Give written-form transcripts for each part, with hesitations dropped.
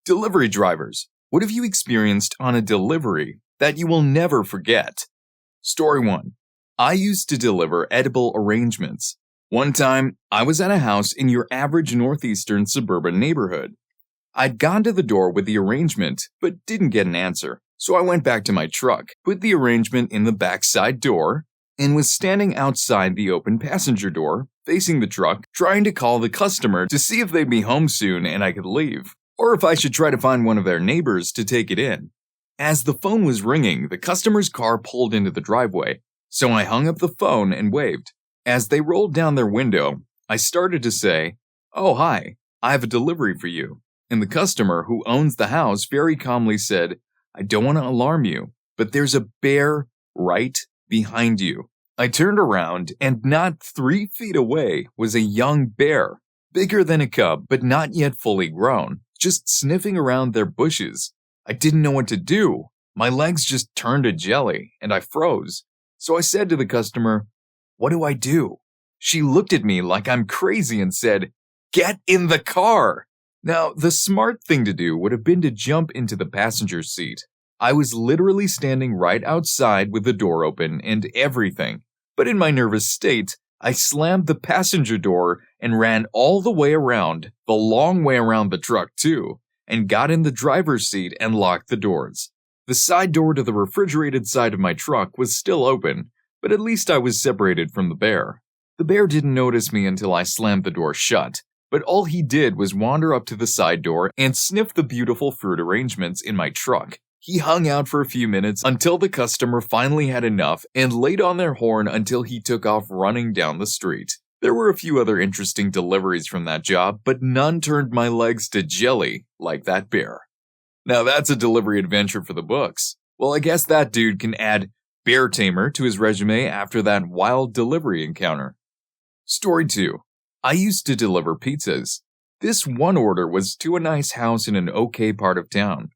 Delivery drivers, what have you experienced on a delivery that you will never forget? Story 1. I used to deliver edible arrangements. One time, I was at a house in your average northeastern suburban neighborhood. I'd gone to the door with the arrangement, but didn't get an answer, so I went back to my truck, put the arrangement in the backside door, and was standing outside the open passenger door, facing the truck, trying to call the customer to see if they'd be home soon and I could leave, or if I should try to find one of their neighbors to take it in. As the phone was ringing, the customer's car pulled into the driveway, so I hung up the phone and waved. As they rolled down their window, I started to say, "Oh, hi, I have a delivery for you." And the customer, who owns the house, very calmly said, "I don't want to alarm you, but there's a bear right behind you." I turned around, and not 3 feet away was a young bear, bigger than a cub, but not yet fully grown, just sniffing around their bushes. I didn't know what to do. My legs just turned to jelly, and I froze. So I said to the customer, "What do I do?" She looked at me like I'm crazy and said, "Get in the car!" Now, the smart thing to do would have been to jump into the passenger seat. I was literally standing right outside with the door open and everything, but in my nervous state, I slammed the passenger door and ran all the way around, the long way around the truck too, and got in the driver's seat and locked the doors. The side door to the refrigerated side of my truck was still open, but at least I was separated from the bear. The bear didn't notice me until I slammed the door shut, but all he did was wander up to the side door and sniff the beautiful fruit arrangements in my truck. He hung out for a few minutes until the customer finally had enough and laid on their horn until he took off running down the street. There were a few other interesting deliveries from that job, but none turned my legs to jelly like that bear. Now that's a delivery adventure for the books. Well, I guess that dude can add bear tamer to his resume after that wild delivery encounter. Story 2. I used to deliver pizzas. This one order was to a nice house in an okay part of town.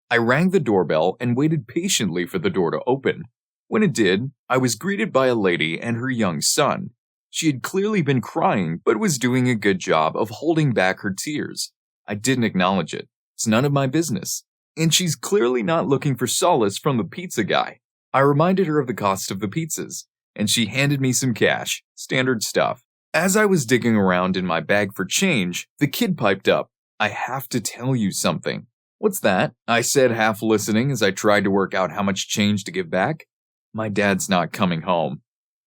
I rang the doorbell and waited patiently for the door to open. When it did, I was greeted by a lady and her young son. She had clearly been crying, but was doing a good job of holding back her tears. I didn't acknowledge it. It's none of my business. And she's clearly not looking for solace from the pizza guy. I reminded her of the cost of the pizzas, and she handed me some cash, standard stuff. As I was digging around in my bag for change, the kid piped up, "I have to tell you something." "What's that?" I said, half listening as I tried to work out how much change to give back. "My dad's not coming home."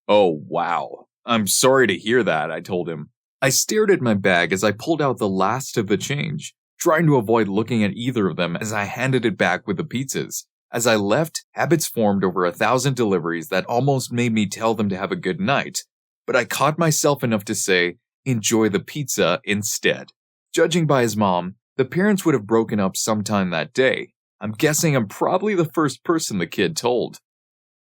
"Oh, wow. I'm sorry to hear that," I told him. I stared at my bag as I pulled out the last of the change, trying to avoid looking at either of them as I handed it back with the pizzas. As I left, habits formed over 1,000 deliveries that almost made me tell them to have a good night. But I caught myself enough to say, "Enjoy the pizza" instead. Judging by his mom, the parents would have broken up sometime that day. I'm guessing I'm probably the first person the kid told.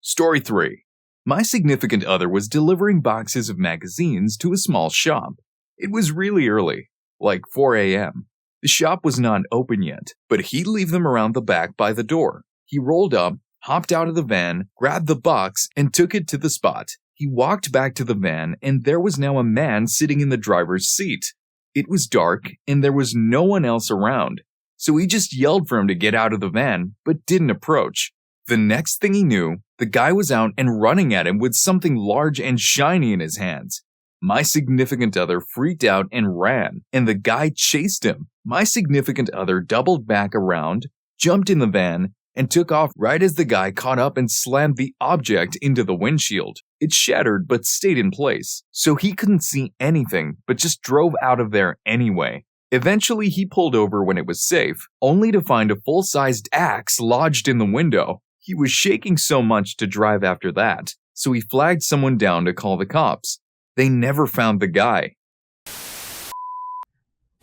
Story 3. My significant other was delivering boxes of magazines to a small shop. It was really early, like 4 a.m. The shop was not open yet, but he'd leave them around the back by the door. He rolled up, hopped out of the van, grabbed the box, and took it to the spot. He walked back to the van, and there was now a man sitting in the driver's seat. It was dark, and there was no one else around, so he just yelled for him to get out of the van, but didn't approach. The next thing he knew, the guy was out and running at him with something large and shiny in his hands. My significant other freaked out and ran, and the guy chased him. My significant other doubled back around, jumped in the van, and took off right as the guy caught up and slammed the object into the windshield. It shattered but stayed in place, so he couldn't see anything but just drove out of there anyway. Eventually he pulled over when it was safe, only to find a full-sized axe lodged in the window. He was shaking so much to drive after that, so he flagged someone down to call the cops. They never found the guy.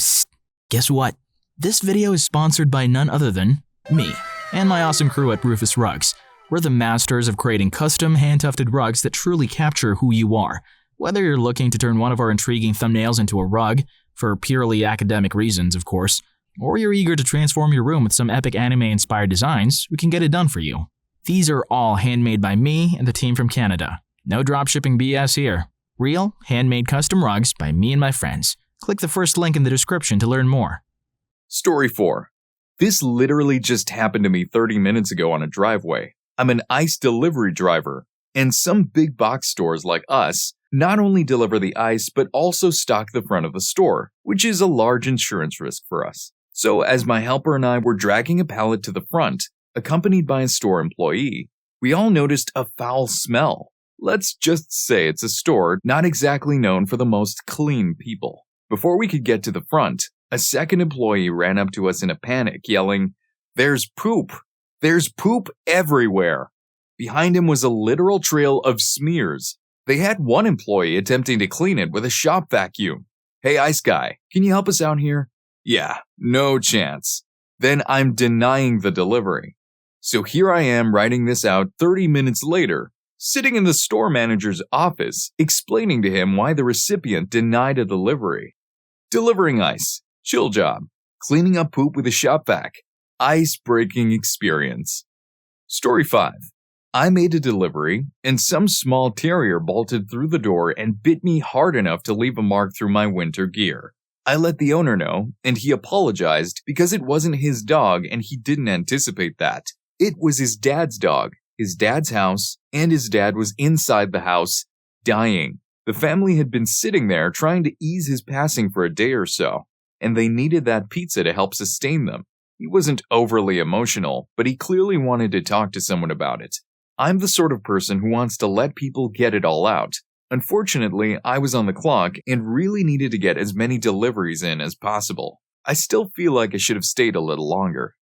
Psst, guess what? This video is sponsored by none other than me and my awesome crew at Rufus Rugs. We're the masters of creating custom hand-tufted rugs that truly capture who you are. Whether you're looking to turn one of our intriguing thumbnails into a rug, for purely academic reasons of course, or you're eager to transform your room with some epic anime-inspired designs, we can get it done for you. These are all handmade by me and the team from Canada. No dropshipping BS here. Real, handmade custom rugs by me and my friends. Click the first link in the description to learn more. Story 4. This literally just happened to me 30 minutes ago on a driveway. I'm an ice delivery driver, and some big box stores like us not only deliver the ice but also stock the front of the store, which is a large insurance risk for us. So as my helper and I were dragging a pallet to the front, accompanied by a store employee, we all noticed a foul smell. Let's just say it's a store not exactly known for the most clean people. Before we could get to the front, a second employee ran up to us in a panic, yelling, "There's poop! There's poop everywhere!" Behind him was a literal trail of smears. They had one employee attempting to clean it with a shop vacuum. "Hey, ice guy, can you help us out here?" "Yeah, no chance." Then I'm denying the delivery. So here I am writing this out 30 minutes later, sitting in the store manager's office, explaining to him why the recipient denied a delivery. Delivering ice. Chill job. Cleaning up poop with a shop vac. Ice-breaking experience. Story 5. I made a delivery, and some small terrier bolted through the door and bit me hard enough to leave a mark through my winter gear. I let the owner know, and he apologized because it wasn't his dog and he didn't anticipate that. It was his dad's dog, his dad's house, and his dad was inside the house, dying. The family had been sitting there trying to ease his passing for a day or so, and they needed that pizza to help sustain them. He wasn't overly emotional, but he clearly wanted to talk to someone about it. I'm the sort of person who wants to let people get it all out. Unfortunately, I was on the clock and really needed to get as many deliveries in as possible. I still feel like I should have stayed a little longer.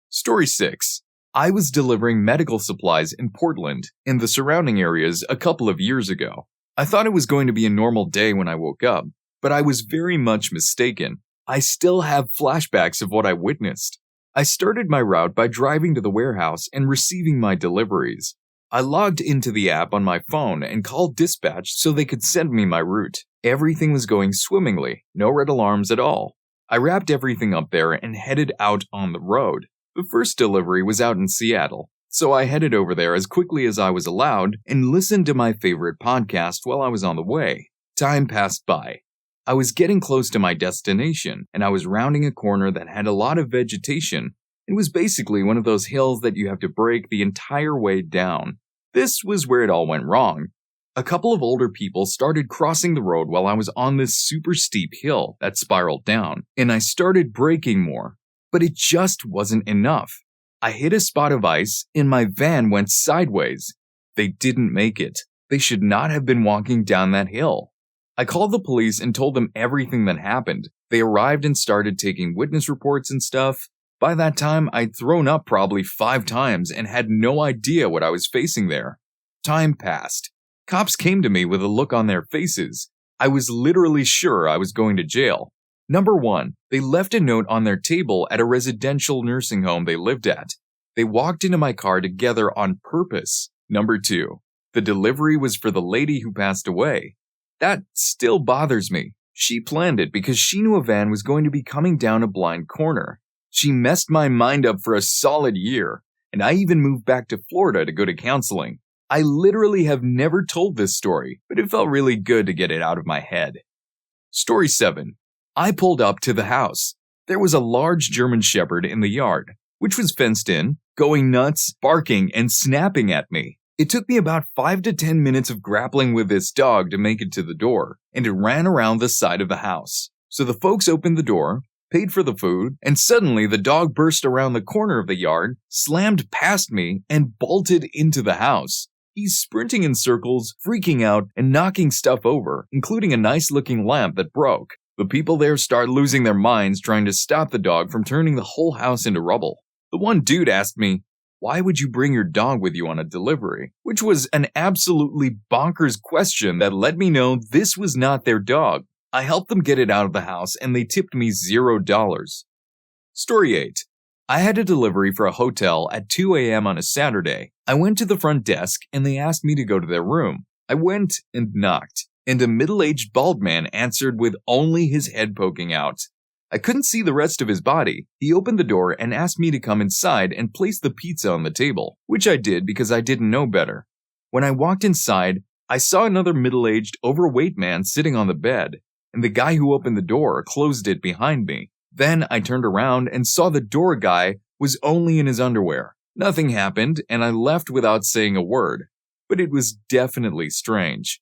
Story 6. I was delivering medical supplies in Portland and the surrounding areas a couple of years ago. I thought it was going to be a normal day when I woke up, but I was very much mistaken. I still have flashbacks of what I witnessed. I started my route by driving to the warehouse and receiving my deliveries. I logged into the app on my phone and called dispatch so they could send me my route. Everything was going swimmingly, no red alarms at all. I wrapped everything up there and headed out on the road. The first delivery was out in Seattle, so I headed over there as quickly as I was allowed and listened to my favorite podcast while I was on the way. Time passed by. I was getting close to my destination, and I was rounding a corner that had a lot of vegetation. It was basically one of those hills that you have to brake the entire way down. This was where it all went wrong. A couple of older people started crossing the road while I was on this super steep hill that spiraled down, and I started braking more. But it just wasn't enough. I hit a spot of ice, and my van went sideways. They didn't make it. They should not have been walking down that hill. I called the police and told them everything that happened. They arrived and started taking witness reports and stuff. By that time, I'd thrown up probably 5 times and had no idea what I was facing there. Time passed. Cops came to me with a look on their faces. I was literally sure I was going to jail. Number 1, they left a note on their table at a residential nursing home they lived at. They walked into my car together on purpose. Number 2, the delivery was for the lady who passed away. That still bothers me. She planned it because she knew a van was going to be coming down a blind corner. She messed my mind up for a solid year, and I even moved back to Florida to go to counseling. I literally have never told this story, but it felt really good to get it out of my head. Story 7. I pulled up to the house. There was a large German Shepherd in the yard, which was fenced in, going nuts, barking, and snapping at me. It took me about 5 to 10 minutes of grappling with this dog to make it to the door, and it ran around the side of the house. So the folks opened the door, paid for the food, and suddenly the dog burst around the corner of the yard, slammed past me, and bolted into the house. He's sprinting in circles, freaking out, and knocking stuff over, including a nice-looking lamp that broke. The people there start losing their minds trying to stop the dog from turning the whole house into rubble. The one dude asked me, "Why would you bring your dog with you on a delivery?" Which was an absolutely bonkers question that let me know this was not their dog. I helped them get it out of the house and they tipped me $0. Story 8. I had a delivery for a hotel at 2 a.m. on a Saturday. I went to the front desk and they asked me to go to their room. I went and knocked, and a middle-aged bald man answered with only his head poking out. I couldn't see the rest of his body. He opened the door and asked me to come inside and place the pizza on the table, which I did because I didn't know better. When I walked inside, I saw another middle-aged, overweight man sitting on the bed, and the guy who opened the door closed it behind me. Then I turned around and saw the door guy was only in his underwear. Nothing happened, and I left without saying a word. But it was definitely strange.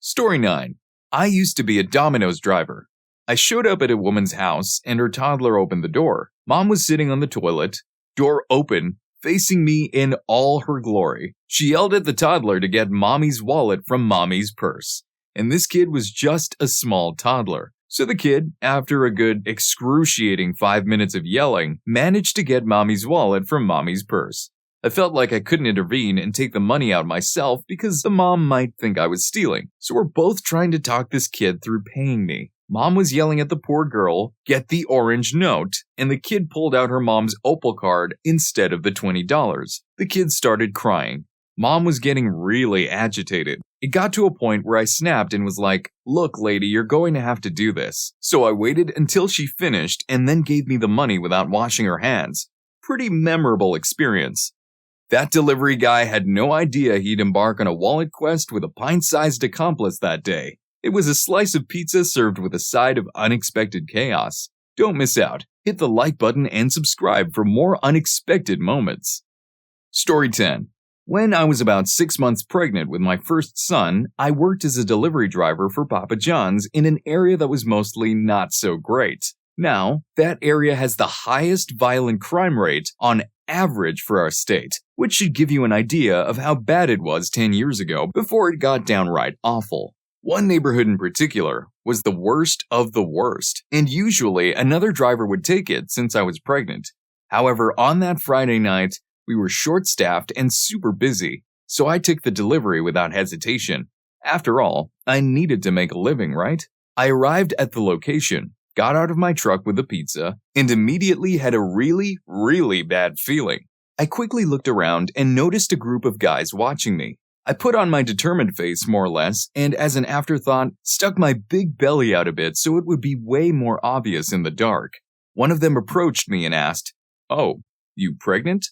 Story 9. I used to be a Domino's driver. I showed up at a woman's house, and her toddler opened the door. Mom was sitting on the toilet, door open, facing me in all her glory. She yelled at the toddler to get Mommy's wallet from Mommy's purse. And this kid was just a small toddler. So the kid, after a good excruciating 5 minutes of yelling, managed to get Mommy's wallet from Mommy's purse. I felt like I couldn't intervene and take the money out myself because the mom might think I was stealing. So we're both trying to talk this kid through paying me. Mom was yelling at the poor girl, "Get the orange note," and the kid pulled out her mom's Opal card instead of the $20. The kid started crying. Mom was getting really agitated. It got to a point where I snapped and was like, "Look, lady, you're going to have to do this." So I waited until she finished and then gave me the money without washing her hands. Pretty memorable experience. That delivery guy had no idea he'd embark on a wallet quest with a pint-sized accomplice that day. It was a slice of pizza served with a side of unexpected chaos. Don't miss out. Hit the like button and subscribe for more unexpected moments. Story 10. When I was about 6 months pregnant with my first son, I worked as a delivery driver for Papa John's in an area that was mostly not so great. Now, that area has the highest violent crime rate on average for our state, which should give you an idea of how bad it was 10 years ago before it got downright awful. One neighborhood in particular was the worst of the worst, and usually another driver would take it since I was pregnant. However, on that Friday night, we were short-staffed and super busy, so I took the delivery without hesitation. After all, I needed to make a living, right? I arrived at the location, got out of my truck with the pizza, and immediately had a really, really bad feeling. I quickly looked around and noticed a group of guys watching me. I put on my determined face more or less, and as an afterthought, stuck my big belly out a bit so it would be way more obvious in the dark. One of them approached me and asked, "Oh, you pregnant?"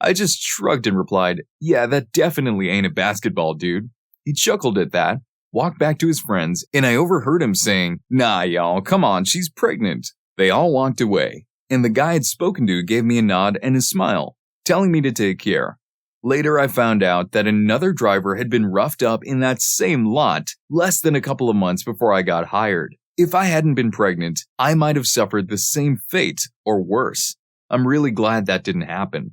I just shrugged and replied, "Yeah, that definitely ain't a basketball, dude." He chuckled at that, walked back to his friends, and I overheard him saying, "Nah, y'all, come on, she's pregnant." They all walked away, and the guy I'd spoken to gave me a nod and a smile, telling me to take care. Later, I found out that another driver had been roughed up in that same lot less than a couple of months before I got hired. If I hadn't been pregnant, I might have suffered the same fate, or worse. I'm really glad that didn't happen.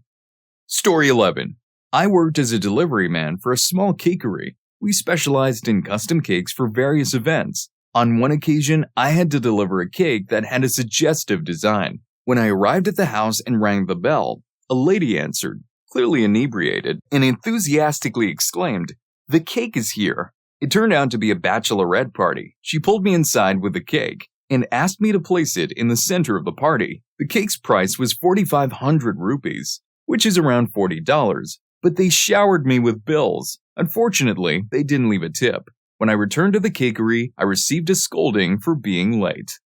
Story 11. I worked as a delivery man for a small cakery. We specialized in custom cakes for various events. On one occasion, I had to deliver a cake that had a suggestive design. When I arrived at the house and rang the bell, a lady answered, clearly inebriated, and enthusiastically exclaimed, "The cake is here." It turned out to be a bachelorette party. She pulled me inside with the cake and asked me to place it in the center of the party. The cake's price was 4,500 rupees, which is around $40, but they showered me with bills. Unfortunately, they didn't leave a tip. When I returned to the cakery, I received a scolding for being late.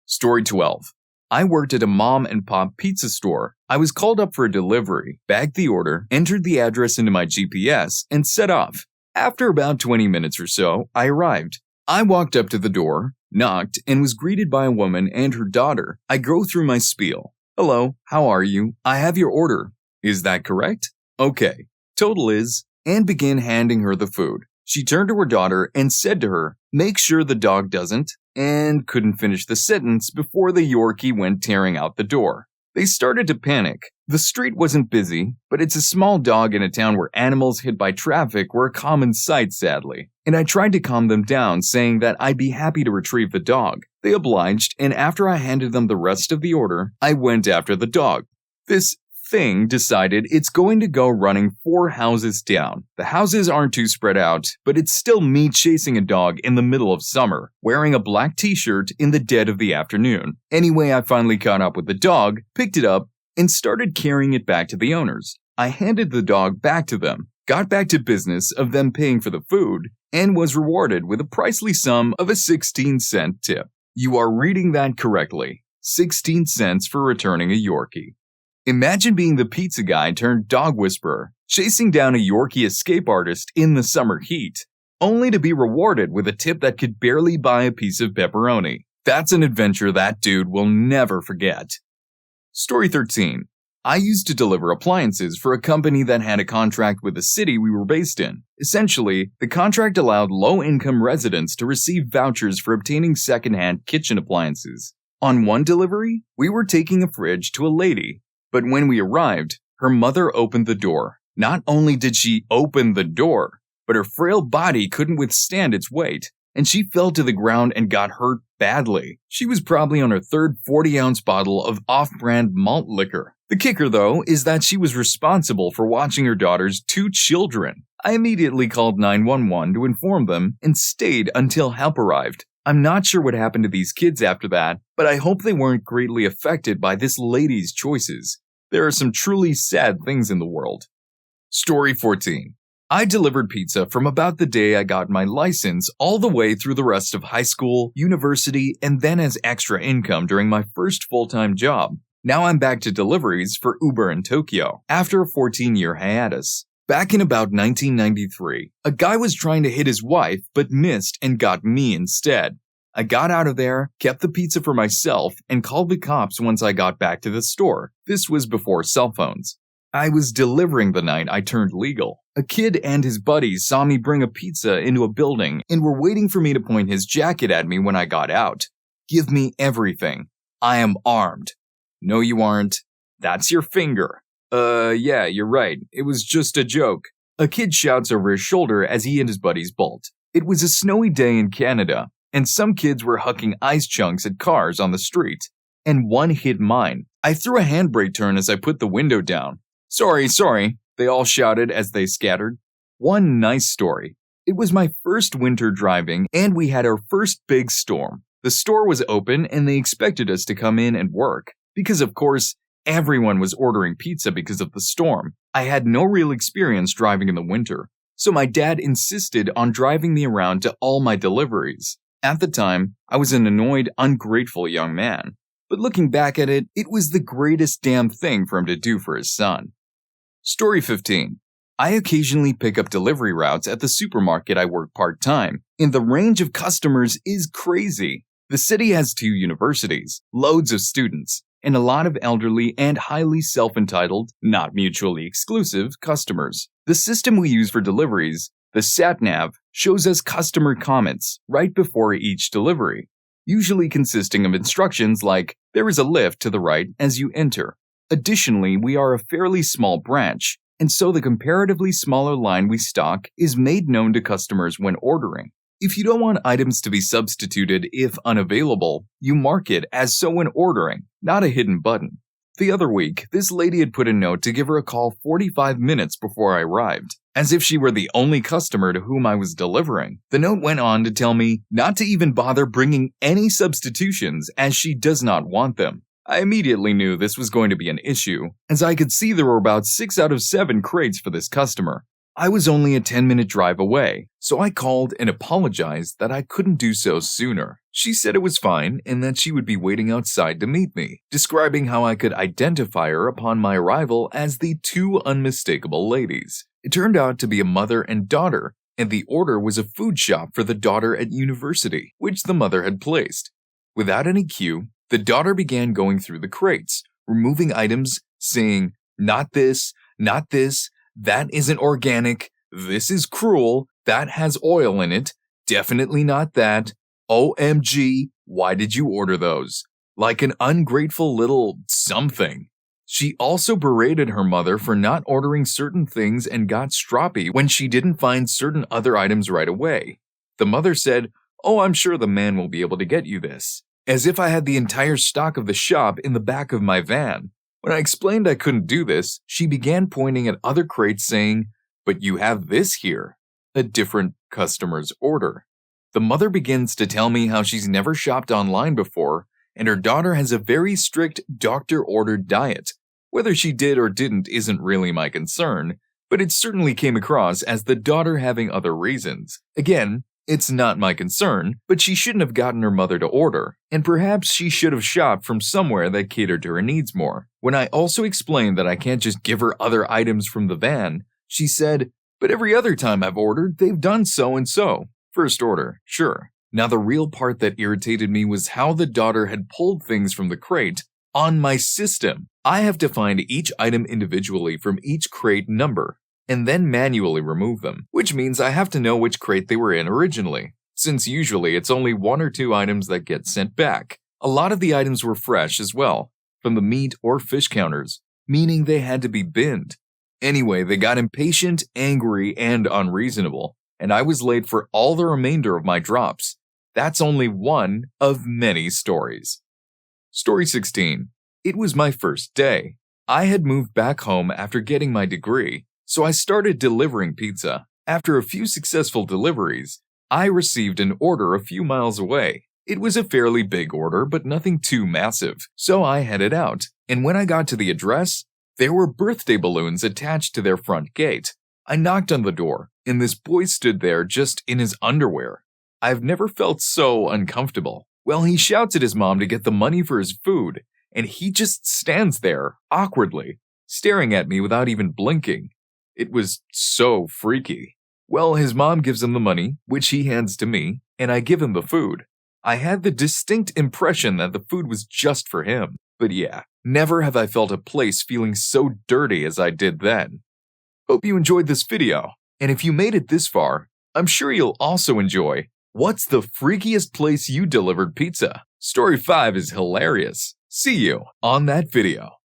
Story 12. I worked at a mom and pop pizza store. I was called up for a delivery, bagged the order, entered the address into my GPS, and set off. After about 20 minutes or so, I arrived. I walked up to the door, knocked, and was greeted by a woman and her daughter. I go through my spiel. "Hello, how are you? I have your order. Is that correct? Okay. Total is," and began handing her the food. She turned to her daughter and said to her, "Make sure the dog doesn't," and couldn't finish the sentence before the Yorkie went tearing out the door. They started to panic. The street wasn't busy, but it's a small dog in a town where animals hit by traffic were a common sight, sadly. And I tried to calm them down, saying that I'd be happy to retrieve the dog. They obliged, and after I handed them the rest of the order, I went after the dog. This thing decided it's going to go running 4 houses down. The houses aren't too spread out, but it's still me chasing a dog in the middle of summer, wearing a black t-shirt in the dead of the afternoon. Anyway, I finally caught up with the dog, picked it up, and started carrying it back to the owners. I handed the dog back to them, got back to business of them paying for the food, and was rewarded with a pricely sum of a 16-cent tip. You are reading that correctly. 16 cents for returning a Yorkie. Imagine being the pizza guy turned dog whisperer, chasing down a Yorkie escape artist in the summer heat, only to be rewarded with a tip that could barely buy a piece of pepperoni. That's an adventure that dude will never forget. Story 13. I used to deliver appliances for a company that had a contract with the city we were based in. Essentially, the contract allowed low-income residents to receive vouchers for obtaining second-hand kitchen appliances. On one delivery, we were taking a fridge to a lady, but when we arrived, her mother opened the door. Not only did she open the door, but her frail body couldn't withstand its weight, and she fell to the ground and got hurt badly. She was probably on her third 40-ounce bottle of off-brand malt liquor. The kicker, though, is that she was responsible for watching her daughter's 2 children. I immediately called 911 to inform them and stayed until help arrived. I'm not sure what happened to these kids after that, but I hope they weren't greatly affected by this lady's choices. There are some truly sad things in the world. Story 14. I delivered pizza from about the day I got my license all the way through the rest of high school, university, and then as extra income during my first full-time job. Now I'm back to deliveries for Uber in Tokyo, after a 14-year hiatus. Back in about 1993, a guy was trying to hit his wife but missed and got me instead. I got out of there, kept the pizza for myself, and called the cops once I got back to the store. This was before cell phones. I was delivering the night I turned legal. A kid and his buddies saw me bring a pizza into a building and were waiting for me to point his jacket at me when I got out. Give me everything. I am armed. No, you aren't. That's your finger. Yeah, you're right. It was just a joke. A kid shouts over his shoulder as he and his buddies bolt. It was a snowy day in Canada, and some kids were hucking ice chunks at cars on the street. And one hit mine. I threw a handbrake turn as I put the window down. Sorry, they all shouted as they scattered. One nice story. It was my first winter driving, and we had our first big storm. The store was open, and they expected us to come in and work, because of course, everyone was ordering pizza because of the storm. I had no real experience driving in the winter, so my dad insisted on driving me around to all my deliveries. At the time, I was an annoyed, ungrateful young man, but looking back at it, it was the greatest damn thing for him to do for his son. Story 15. I occasionally pick up delivery routes at the supermarket I work part-time, and the range of customers is crazy. The city has 2 universities, loads of students, and a lot of elderly and highly self-entitled, not mutually exclusive, customers. The system we use for deliveries, the sat-nav, shows us customer comments right before each delivery, usually consisting of instructions like, there is a lift to the right as you enter. Additionally, we are a fairly small branch, and so the comparatively smaller line we stock is made known to customers when ordering. If you don't want items to be substituted if unavailable, you mark it as so when ordering, not a hidden button. The other week, this lady had put a note to give her a call 45 minutes before I arrived, as if she were the only customer to whom I was delivering. The note went on to tell me not to even bother bringing any substitutions as she does not want them. I immediately knew this was going to be an issue, as I could see there were about 6 out of 7 crates for this customer. I was only a 10-minute drive away, so I called and apologized that I couldn't do so sooner. She said it was fine and that she would be waiting outside to meet me, describing how I could identify her upon my arrival as the 2 unmistakable ladies. It turned out to be a mother and daughter, and the order was a food shop for the daughter at university, which the mother had placed. Without any cue, the daughter began going through the crates, removing items, saying, not this, that isn't organic, this is cruel, that has oil in it, definitely not that, OMG, why did you order those? Like an ungrateful little something. She also berated her mother for not ordering certain things and got stroppy when she didn't find certain other items right away. The mother said, "Oh, I'm sure the man will be able to get you this," as if I had the entire stock of the shop in the back of my van. When I explained I couldn't do this, she began pointing at other crates saying, "But you have this here," a different customer's order. The mother begins to tell me how she's never shopped online before, and her daughter has a very strict doctor-ordered diet. Whether she did or didn't isn't really my concern, but it certainly came across as the daughter having other reasons. Again, it's not my concern, but she shouldn't have gotten her mother to order, and perhaps she should have shopped from somewhere that catered to her needs more. When I also explained that I can't just give her other items from the van, she said, "But every other time I've ordered, they've done so and so. First order, sure. Now, the real part that irritated me was how the daughter had pulled things from the crate on my system. I have to find each item individually from each crate number and then manually remove them, which means I have to know which crate they were in originally, since usually it's only 1 or 2 items that get sent back. A lot of the items were fresh as well, from the meat or fish counters, meaning they had to be binned. Anyway, they got impatient, angry, and unreasonable, and I was late for all the remainder of my drops. That's only one of many stories. Story 16. It was my first day. I had moved back home after getting my degree, so I started delivering pizza. After a few successful deliveries, I received an order a few miles away. It was a fairly big order, but nothing too massive, so I headed out. And when I got to the address, there were birthday balloons attached to their front gate. I knocked on the door, and this boy stood there just in his underwear. I've never felt so uncomfortable. Well, he shouts at his mom to get the money for his food, and he just stands there, awkwardly, staring at me without even blinking. It was so freaky. Well, his mom gives him the money, which he hands to me, and I give him the food. I had the distinct impression that the food was just for him. But yeah, never have I felt a place feeling so dirty as I did then. Hope you enjoyed this video, and if you made it this far, I'm sure you'll also enjoy What's the freakiest place you delivered pizza? Story 5 is hilarious. See you on that video.